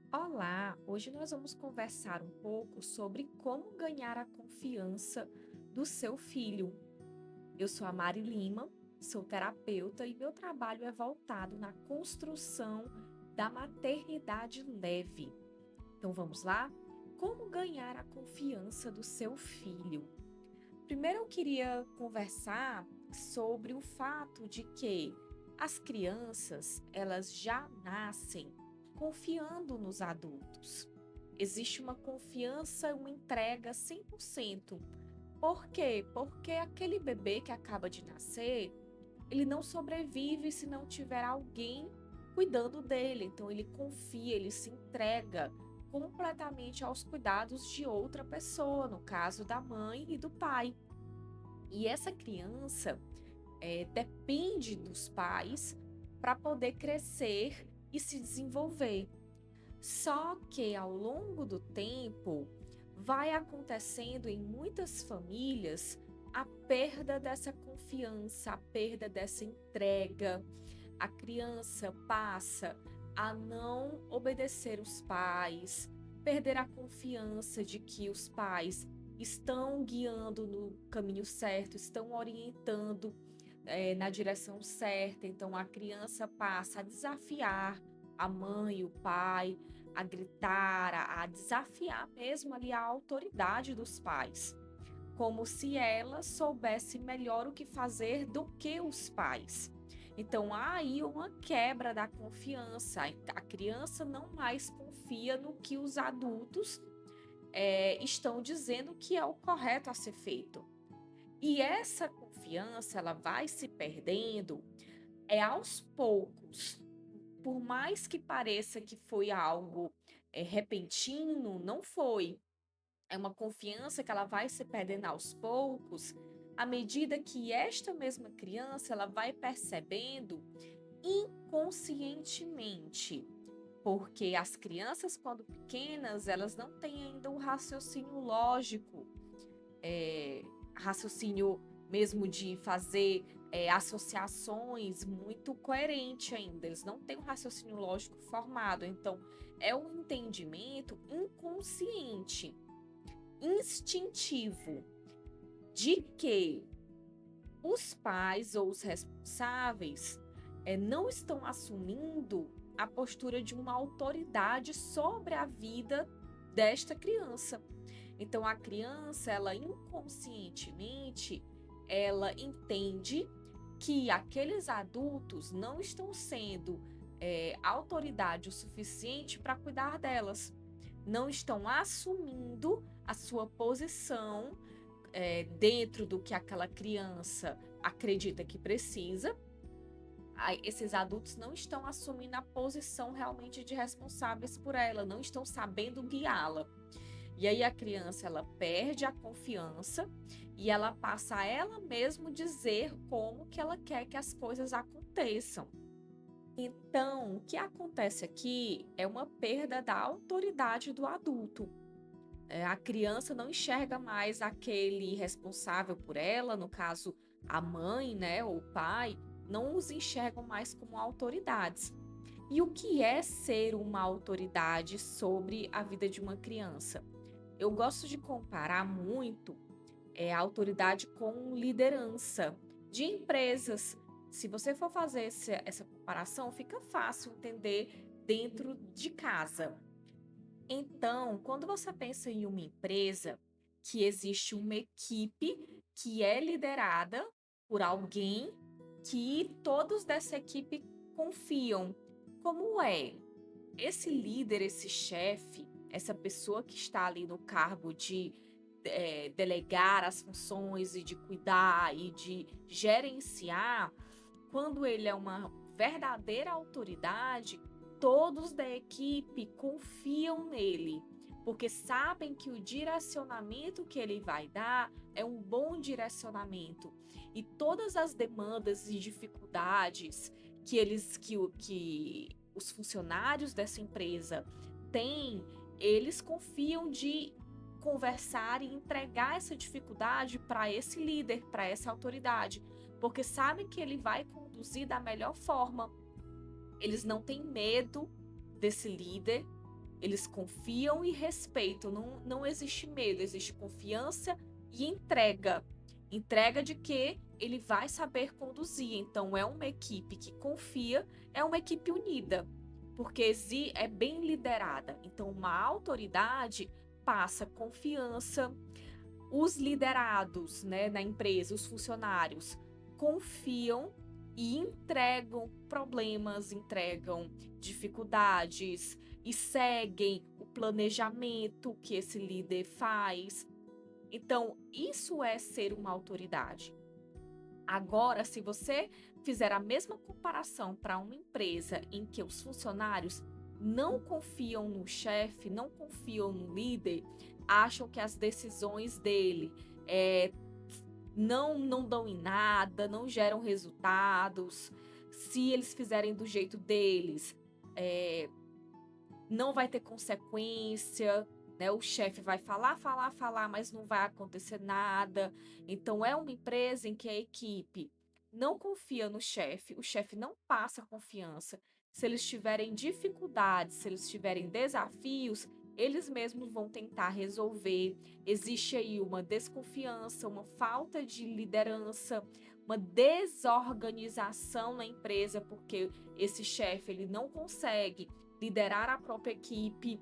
Olá, hoje nós vamos conversar um pouco sobre como ganhar a confiança do seu filho. Eu sou a Mari Lima, sou terapeuta e meu trabalho é voltado na construção da maternidade leve. Então vamos lá? Como ganhar a confiança do seu filho? Primeiro eu queria conversar sobre o fato de que as crianças, elas já nascem confiando nos adultos. Existe uma confiança, uma entrega 100%. Por quê? Porque aquele bebê que acaba de nascer, ele não sobrevive se não tiver alguém cuidando dele. Então ele confia, ele se entrega completamente aos cuidados de outra pessoa, no caso da mãe e do pai. E essa criança depende dos pais para poder crescer e se desenvolver. Só que ao longo do tempo vai acontecendo em muitas famílias a perda dessa confiança, a perda dessa entrega. A criança passa a não obedecer os pais, perder a confiança de que os pais estão guiando no caminho certo, estão orientando na direção certa. Então a criança passa a desafiar a mãe, o pai, a gritar, a desafiar mesmo ali a autoridade dos pais, como se ela soubesse melhor o que fazer do que os pais. Então há aí uma quebra da confiança. A criança não mais confia no que os adultos estão dizendo que é o correto a ser feito. E essa confiança ela vai se perdendo aos poucos. Por mais que pareça que foi algo repentino, não foi. É uma confiança que ela vai se perdendo aos poucos, à medida que esta mesma criança ela vai percebendo inconscientemente, porque as crianças quando pequenas elas não têm ainda o raciocínio lógico, raciocínio mesmo de fazer associações muito coerente ainda. Eles não têm um raciocínio lógico formado, então é um entendimento inconsciente, instintivo, de que os pais ou os responsáveis não estão assumindo a postura de uma autoridade sobre a vida desta criança. Então a criança, ela inconscientemente, ela entende que aqueles adultos não estão sendo autoridade o suficiente para cuidar delas, não estão assumindo a sua posição dentro do que aquela criança acredita que precisa. Esses adultos não estão assumindo a posição realmente de responsáveis por ela, não estão sabendo guiá-la. E aí a criança ela perde a confiança e ela passa a ela mesma dizer como que ela quer que as coisas aconteçam. Então, o que acontece aqui é uma perda da autoridade do adulto. A criança não enxerga mais aquele responsável por ela, no caso a mãe, né, ou o pai, não os enxergam mais como autoridades. E o que é ser uma autoridade sobre a vida de uma criança? Eu gosto de comparar muito a autoridade com liderança de empresas. Se você for fazer essa comparação, fica fácil entender dentro de casa. Então, quando você pensa em uma empresa, que existe uma equipe que é liderada por alguém que todos dessa equipe confiam. Como é? Esse líder, esse chefe, essa pessoa que está ali no cargo de delegar as funções e de cuidar e de gerenciar, quando ele é uma verdadeira autoridade, todos da equipe confiam nele, porque sabem que o direcionamento que ele vai dar é um bom direcionamento. E todas as demandas e dificuldades que os funcionários dessa empresa têm, eles confiam de conversar e entregar essa dificuldade para esse líder, para essa autoridade, porque sabem que ele vai conduzir da melhor forma. Eles não têm medo desse líder, Eles confiam e respeitam, não existe medo, existe confiança e entrega. Entrega de que ele vai saber conduzir. Então, é uma equipe que confia, é uma equipe unida, porque é bem liderada. Então, uma autoridade passa confiança. Os liderados, né, na empresa, os funcionários, confiam e entregam problemas, entregam dificuldades e seguem o planejamento que esse líder faz. Então, isso é ser uma autoridade. Agora, se você fizer a mesma comparação para uma empresa em que os funcionários não confiam no chefe, não confiam no líder, acham que as decisões dele não dão em nada, não geram resultados, se eles fizerem do jeito deles, não vai ter consequência, né? O chefe vai falar, mas não vai acontecer nada. Então, é uma empresa em que a equipe não confia no chefe, o chefe não passa confiança. Se eles tiverem dificuldades, se eles tiverem desafios, eles mesmos vão tentar resolver. Existe aí uma desconfiança, uma falta de liderança, uma desorganização na empresa, porque esse chefe ele não consegue liderar a própria equipe.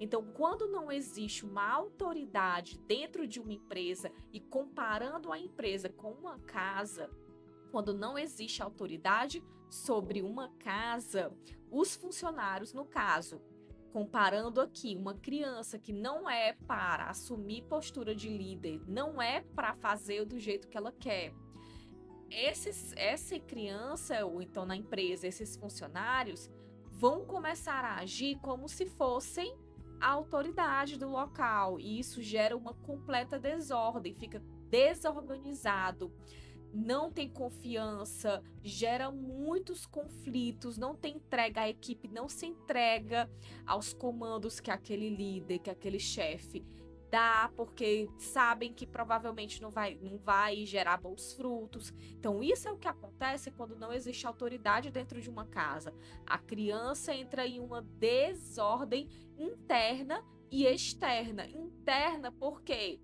Então, quando não existe uma autoridade dentro de uma empresa e comparando a empresa com uma casa, quando não existe autoridade sobre uma casa, os funcionários, no caso, comparando aqui uma criança que não é para assumir postura de líder, não é para fazer do jeito que ela quer. Essa criança, ou então na empresa, esses funcionários, vão começar a agir como se fossem a autoridade do local, e isso gera uma completa desordem, fica desorganizado, não tem confiança, gera muitos conflitos, não tem entrega, a equipe não se entrega aos comandos que aquele líder, que aquele chefe dá, porque sabem que provavelmente não vai gerar bons frutos. Então, isso é o que acontece quando não existe autoridade dentro de uma casa. A criança entra em uma desordem interna e externa. Interna, por quê?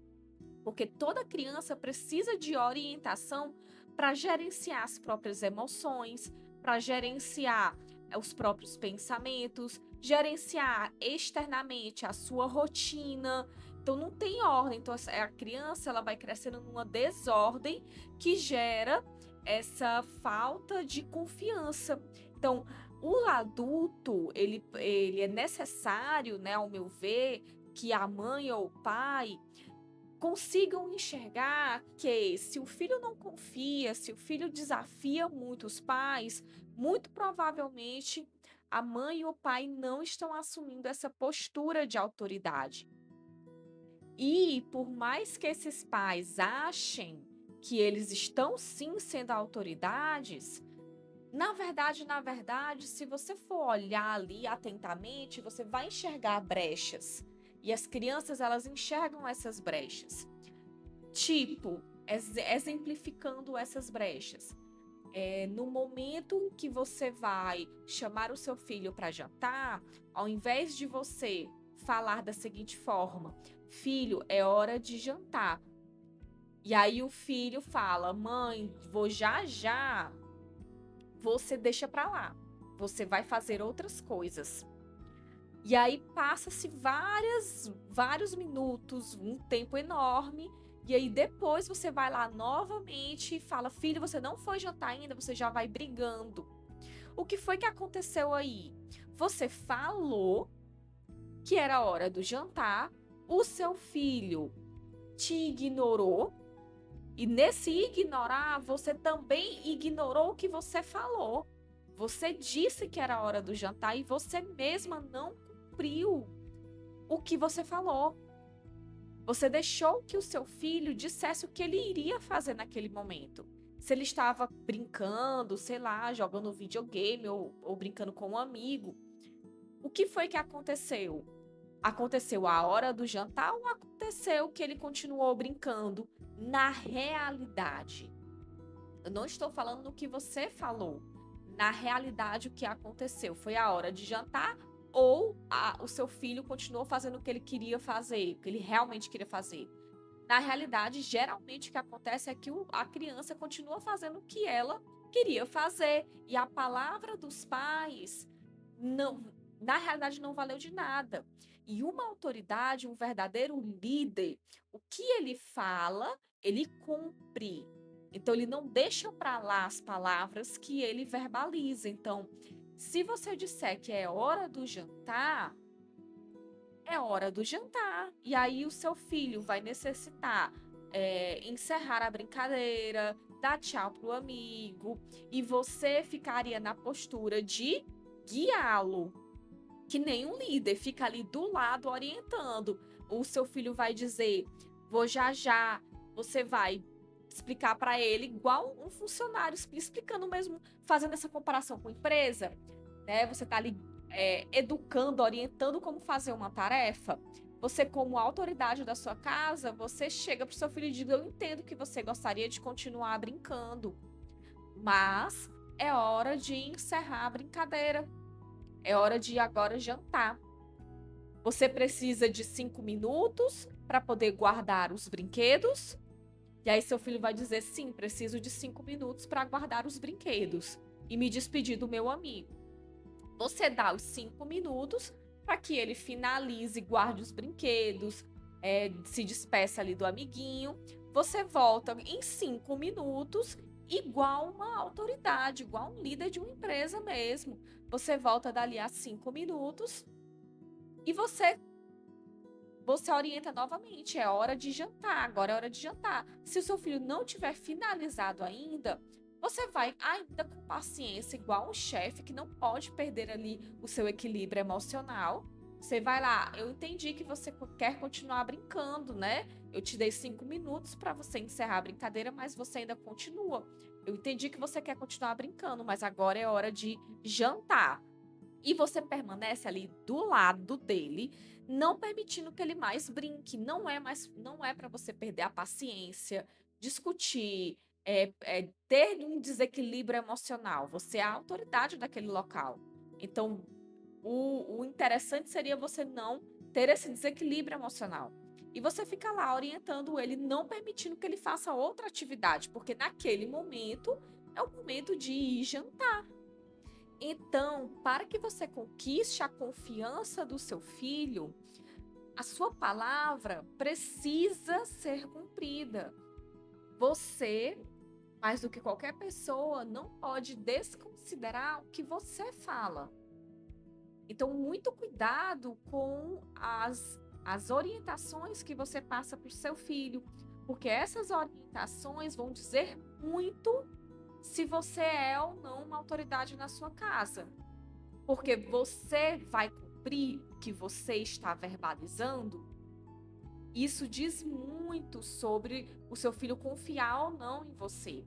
Porque toda criança precisa de orientação para gerenciar as próprias emoções, para gerenciar os próprios pensamentos, gerenciar externamente a sua rotina. Então não tem ordem. Então a criança ela vai crescendo numa desordem que gera essa falta de confiança. Então o adulto ele é necessário, né, ao meu ver, que a mãe ou o pai consigam enxergar que se o filho não confia, se o filho desafia muito os pais, muito provavelmente a mãe e o pai não estão assumindo essa postura de autoridade. E por mais que esses pais achem que eles estão sim sendo autoridades, na verdade, se você for olhar ali atentamente, você vai enxergar brechas. E as crianças, elas enxergam essas brechas. Tipo, exemplificando essas brechas. No momento em que você vai chamar o seu filho para jantar, ao invés de você falar da seguinte forma: filho, é hora de jantar. E aí o filho fala: mãe, vou já já. Você deixa para lá. Você vai fazer outras coisas. E aí passa-se vários minutos, um tempo enorme, e aí depois você vai lá novamente e fala: filho, você não foi jantar ainda, você já vai brigando. O que foi que aconteceu aí? Você falou que era hora do jantar, o seu filho te ignorou, e nesse ignorar, você também ignorou o que você falou. Você disse que era hora do jantar e você mesma não cumpriu o que você falou. Você deixou que o seu filho dissesse o que ele iria fazer naquele momento. Se ele estava brincando, sei lá, jogando videogame ou brincando com um amigo. O que foi que aconteceu? Aconteceu a hora do jantar ou aconteceu que ele continuou brincando? Na realidade, eu não estou falando no que você falou. Na realidade, o que aconteceu foi a hora de jantar ou o seu filho continuou fazendo o que ele queria fazer, o que ele realmente queria fazer. Na realidade, geralmente o que acontece é que a criança continua fazendo o que ela queria fazer. E a palavra dos pais, não, na realidade, não valeu de nada. E uma autoridade, um verdadeiro líder, o que ele fala, ele cumpre. Então, ele não deixa para lá as palavras que ele verbaliza. Então, se você disser que é hora do jantar, é hora do jantar. E aí o seu filho vai necessitar encerrar a brincadeira, dar tchau pro amigo, e você ficaria na postura de guiá-lo, que nem um líder, fica ali do lado orientando. O seu filho vai dizer, vou já já, você vai explicar para ele, igual um funcionário explicando mesmo, fazendo essa comparação com empresa, né? Você tá ali educando, orientando como fazer uma tarefa. Você, como autoridade da sua casa, você chega pro seu filho e diz, eu entendo que você gostaria de continuar brincando, mas é hora de encerrar a brincadeira. É hora de agora jantar. Você precisa de 5 minutos para poder guardar os brinquedos? E aí seu filho vai dizer, sim, preciso de 5 minutos para guardar os brinquedos e me despedir do meu amigo. Você dá os 5 minutos para que ele finalize, guarde os brinquedos, se despeça ali do amiguinho. Você volta em 5 minutos, igual uma autoridade, igual um líder de uma empresa mesmo. Você volta dali a 5 minutos e você orienta novamente. É hora de jantar, agora é hora de jantar. Se o seu filho não tiver finalizado ainda, você vai ainda com paciência, igual um chefe que não pode perder ali o seu equilíbrio emocional. Você vai lá, eu entendi que você quer continuar brincando, né? Eu te dei 5 minutos para você encerrar a brincadeira, mas você ainda continua. Eu entendi que você quer continuar brincando, mas agora é hora de jantar. E você permanece ali do lado dele, não permitindo que ele mais brinque. Não é para você perder a paciência, discutir, ter um desequilíbrio emocional. Você é a autoridade daquele local. Então, o interessante seria você não ter esse desequilíbrio emocional. E você fica lá orientando ele, não permitindo que ele faça outra atividade, porque naquele momento é o momento de ir jantar. Então, para que você conquiste a confiança do seu filho, a sua palavra precisa ser cumprida. Você, mais do que qualquer pessoa, não pode desconsiderar o que você fala. Então, muito cuidado com as orientações que você passa para o seu filho, porque essas orientações vão dizer muito se você é ou não uma autoridade na sua casa. Porque você vai cumprir o que você está verbalizando. Isso diz muito sobre o seu filho confiar ou não em você.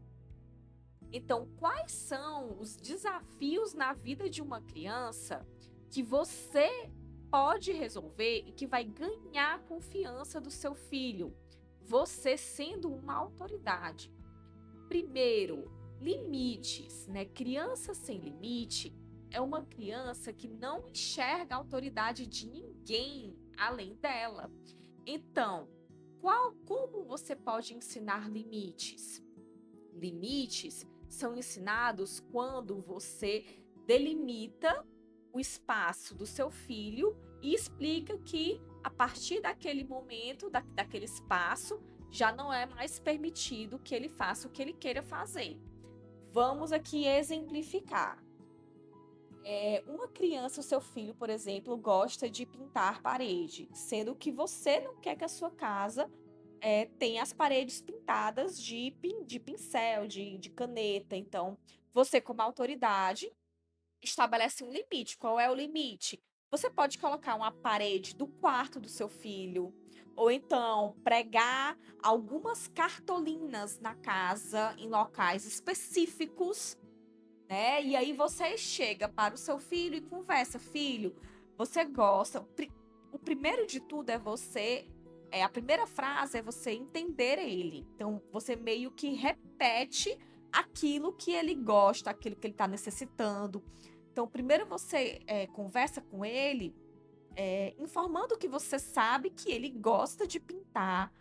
Então, quais são os desafios na vida de uma criança que você pode resolver e que vai ganhar a confiança do seu filho? Você sendo uma autoridade. Primeiro, limites, né? Criança sem limite é uma criança que não enxerga a autoridade de ninguém além dela. Então, como você pode ensinar limites? Limites são ensinados quando você delimita o espaço do seu filho e explica que a partir daquele momento, daquele espaço, já não é mais permitido que ele faça o que ele queira fazer. Vamos aqui exemplificar. Uma criança, o seu filho, por exemplo, gosta de pintar parede, sendo que você não quer que a sua casa tenha as paredes pintadas de pincel, de caneta. Então, você, como autoridade, estabelece um limite. Qual é o limite? Você pode colocar uma parede do quarto do seu filho, ou então pregar algumas cartolinas na casa em locais específicos, né? E aí você chega para o seu filho e conversa, filho, você gosta? O primeiro de tudo é você, a primeira frase é você entender ele. Então você meio que repete aquilo que ele gosta, aquilo que ele está necessitando. Então, primeiro você conversa com ele, informando que você sabe que ele gosta de pintar,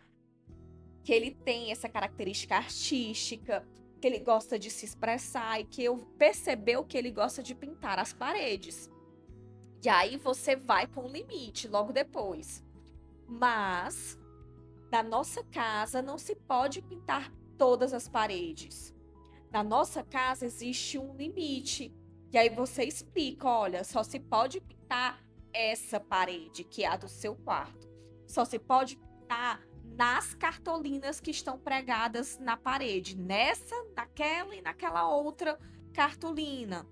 que ele tem essa característica artística, que ele gosta de se expressar e que eu percebeu que ele gosta de pintar as paredes. E aí você vai com o limite logo depois. Mas na nossa casa não se pode pintar todas as paredes. Na nossa casa existe um limite. E aí você explica, olha, só se pode pintar essa parede, que é a do seu quarto. Só se pode pintar nas cartolinas que estão pregadas na parede, nessa, naquela e naquela outra cartolina.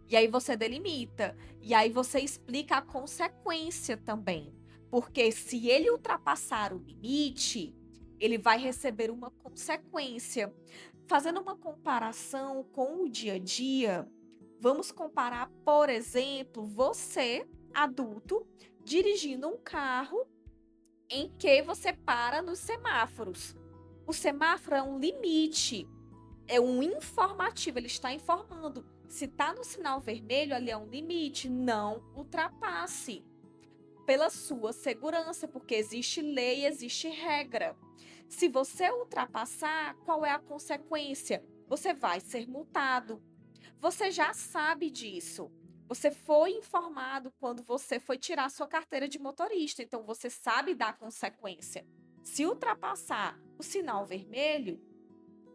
E aí você delimita. E aí você explica a consequência também. Porque se ele ultrapassar o limite, ele vai receber uma consequência. Fazendo uma comparação com o dia a dia, vamos comparar, por exemplo, você, adulto, dirigindo um carro em que você para nos semáforos. O semáforo é um limite, é um informativo, ele está informando. Se está no sinal vermelho, ali é um limite, não ultrapasse. Pela sua segurança, porque existe lei, existe regra. Se você ultrapassar, qual é a consequência? Você vai ser multado. Você já sabe disso. Você foi informado quando você foi tirar sua carteira de motorista, então você sabe da consequência. Se ultrapassar o sinal vermelho,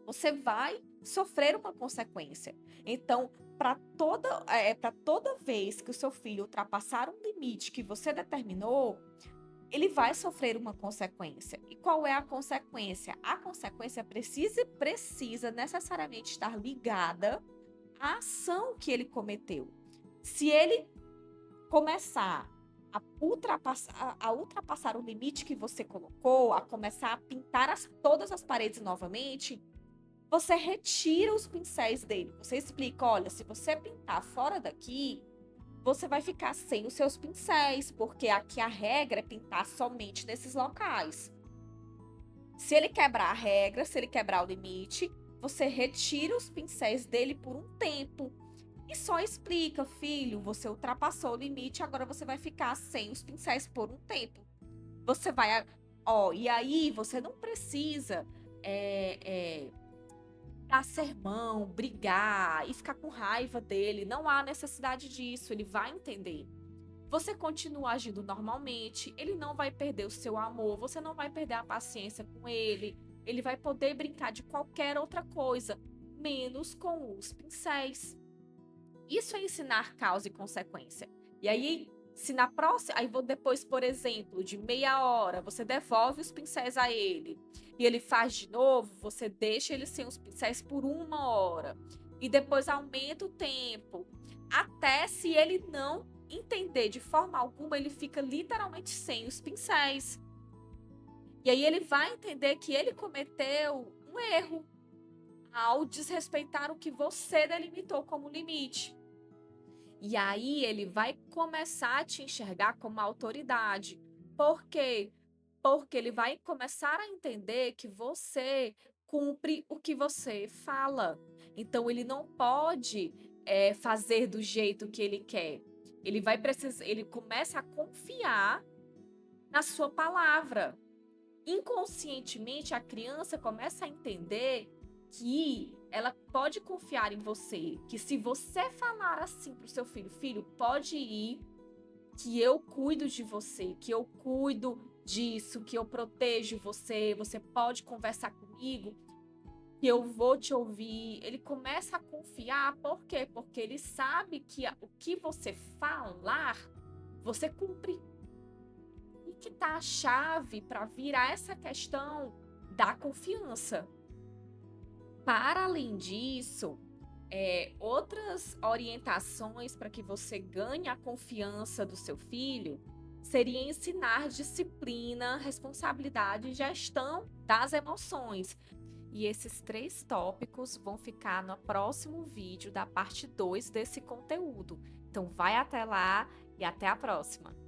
você vai sofrer uma consequência. Então, para toda vez que o seu filho ultrapassar um limite que você determinou, ele vai sofrer uma consequência. E qual é a consequência? A consequência precisa necessariamente estar ligada à ação que ele cometeu. Se ele começar a ultrapassar o limite que você colocou, a começar a pintar todas as paredes novamente, você retira os pincéis dele. Você explica, olha, se você pintar fora daqui, você vai ficar sem os seus pincéis, porque aqui a regra é pintar somente nesses locais. Se ele quebrar a regra, se ele quebrar o limite, você retira os pincéis dele por um tempo. E só explica, filho, você ultrapassou o limite, agora você vai ficar sem os pincéis por um tempo. Você vai, e aí você não precisa dar sermão, brigar e ficar com raiva dele. Não há necessidade disso, ele vai entender. Você continua agindo normalmente, ele não vai perder o seu amor, você não vai perder a paciência com ele vai poder brincar de qualquer outra coisa, menos com os pincéis. Isso é ensinar causa e consequência. E aí, se na próxima, aí vou depois, por exemplo, de meia hora, você devolve os pincéis a ele e ele faz de novo, você deixa ele sem os pincéis por 1 hora e depois aumenta o tempo, até se ele não entender de forma alguma, ele fica literalmente sem os pincéis. E aí ele vai entender que ele cometeu um erro ao desrespeitar o que você delimitou como limite. E aí ele vai começar a te enxergar como autoridade. Por quê? Porque ele vai começar a entender que você cumpre o que você fala. Então ele não pode fazer do jeito que ele quer. Ele começa a confiar na sua palavra. Inconscientemente, a criança começa a entender que ela pode confiar em você, que se você falar assim pro seu filho, filho, pode ir, que eu cuido de você, que eu cuido disso, que eu protejo você, você pode conversar comigo, que eu vou te ouvir. Ele começa a confiar, por quê? Porque ele sabe que o que você falar, você cumpre. E que tá a chave para virar essa questão da confiança. Para além disso, outras orientações para que você ganhe a confiança do seu filho seria ensinar disciplina, responsabilidade e gestão das emoções. E esses 3 tópicos vão ficar no próximo vídeo da parte 2 desse conteúdo. Então vai até lá e até a próxima!